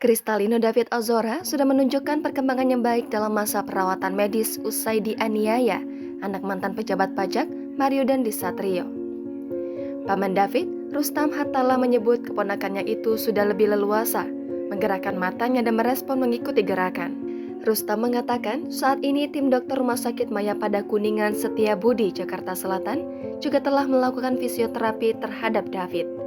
Kristalino David Ozora sudah menunjukkan perkembangan yang baik dalam masa perawatan medis usai dianiaya anak mantan pejabat pajak Mario Dandisatrio. Paman David, Rustam Hattala menyebut keponakannya itu sudah lebih leluasa, menggerakkan matanya dan merespon mengikuti gerakan. Rustam mengatakan saat ini tim dokter Rumah Sakit Mayapada Kuningan Setiabudi, Jakarta Selatan juga telah melakukan fisioterapi terhadap David.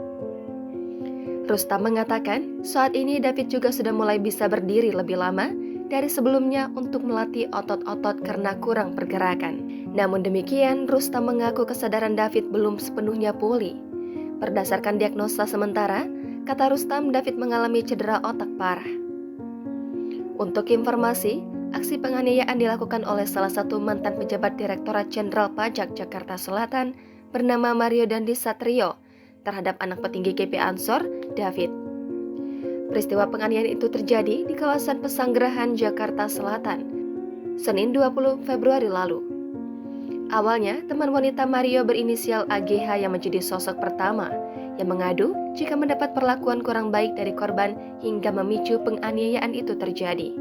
Rustam mengatakan saat ini David juga sudah mulai bisa berdiri lebih lama dari sebelumnya untuk melatih otot-otot karena kurang pergerakan. Namun demikian, Rustam mengaku kesadaran David belum sepenuhnya pulih. Berdasarkan diagnosa sementara, kata Rustam, David mengalami cedera otak parah. Untuk informasi, aksi penganiayaan dilakukan oleh salah satu mantan pejabat Direktorat Jenderal Pajak Jakarta Selatan bernama Mario Dandisatrio terhadap anak petinggi GP Ansor, David. Peristiwa penganiayaan itu terjadi di kawasan Pesanggerahan, Jakarta Selatan, Senin 20 Februari lalu. Awalnya, teman wanita Mario berinisial AGH yang menjadi sosok pertama yang mengadu jika mendapat perlakuan kurang baik dari korban hingga memicu penganiayaan itu terjadi.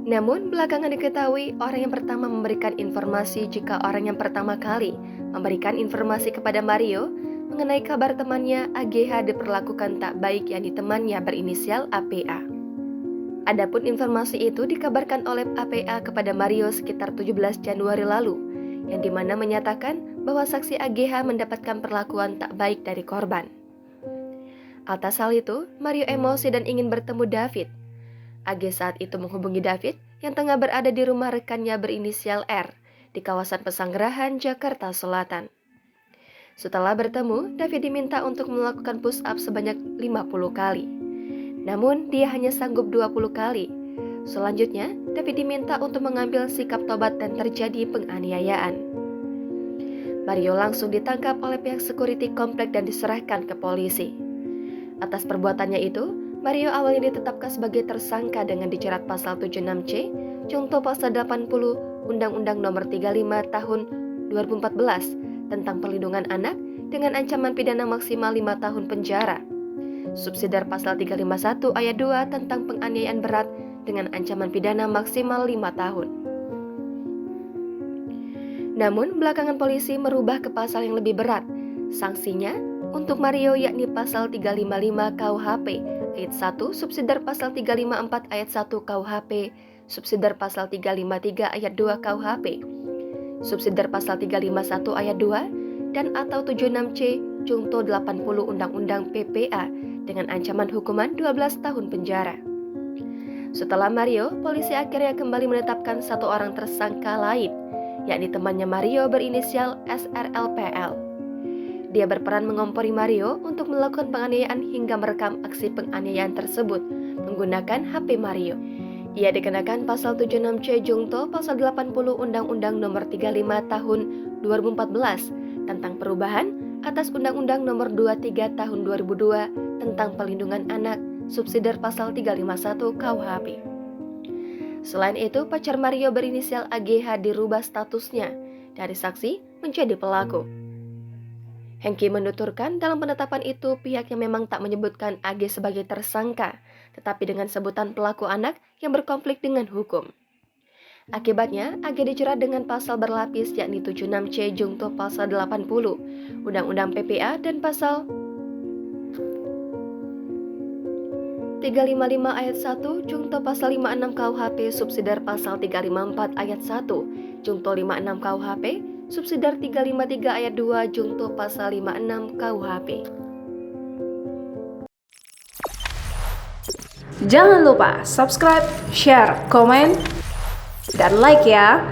Namun, belakangan diketahui orang yang pertama memberikan informasi jika orang yang pertama kali memberikan informasi kepada Mario mengenai kabar temannya AGH diperlakukan tak baik yang temannya berinisial APA. Adapun informasi itu dikabarkan oleh APA kepada Mario sekitar 17 Januari lalu, yang dimana menyatakan bahwa saksi AGH mendapatkan perlakuan tak baik dari korban. Atas hal itu, Mario emosi dan ingin bertemu David. AG saat itu menghubungi David yang tengah berada di rumah rekannya berinisial R di kawasan Pesanggerahan, Jakarta Selatan. Setelah bertemu, David diminta untuk melakukan push up sebanyak 50 kali. Namun, dia hanya sanggup 20 kali. Selanjutnya, David diminta untuk mengambil sikap tobat dan terjadi penganiayaan. Mario langsung ditangkap oleh pihak security komplek dan diserahkan ke polisi. Atas perbuatannya itu, Mario awalnya ditetapkan sebagai tersangka dengan dijerat pasal 76C, contoh pasal 80 Undang-Undang Nomor 35 Tahun 2014 tentang Perlindungan Anak dengan ancaman pidana maksimal 5 tahun penjara. Subsidiar pasal 351 ayat 2 tentang penganiayaan berat dengan ancaman pidana maksimal 5 tahun. Namun, belakangan polisi merubah ke pasal yang lebih berat. Sanksinya untuk Mario yakni pasal 355 KUHP ayat 1 subsidiar pasal 354 ayat 1 KUHP, subsidiar pasal 353 ayat 2 KUHP, subsidiar pasal 351 ayat 2 dan atau 76C Junto 80 Undang-Undang PPA dengan ancaman hukuman 12 tahun penjara. Setelah Mario, polisi akhirnya kembali menetapkan satu orang tersangka lain, yakni temannya Mario berinisial SRLPL. Dia berperan mengompori Mario untuk melakukan penganiayaan hingga merekam aksi penganiayaan tersebut menggunakan HP Mario. Ia dikenakan pasal 76C Junto pasal 80 Undang-Undang Nomor 35 Tahun 2014 tentang perubahan atas Undang-Undang Nomor 23 Tahun 2002 tentang Perlindungan Anak, subsidiar pasal 351 KUHP. Selain itu, pacar Mario berinisial AGH dirubah statusnya dari saksi menjadi pelaku. Hengki menuturkan dalam penetapan itu pihaknya memang tak menyebutkan AG sebagai tersangka, tetapi dengan sebutan pelaku anak yang berkonflik dengan hukum. Akibatnya, AG dijerat dengan pasal berlapis yakni 76C Junto pasal 80 Undang-Undang PPA dan pasal 355 ayat 1 Junto pasal 56 KUHP subsidiar pasal 354 ayat 1 Junto 56 KUHP subsidiar 353 ayat 2 Junto pasal 56 KUHP. Jangan lupa subscribe, share, komen, dan like ya.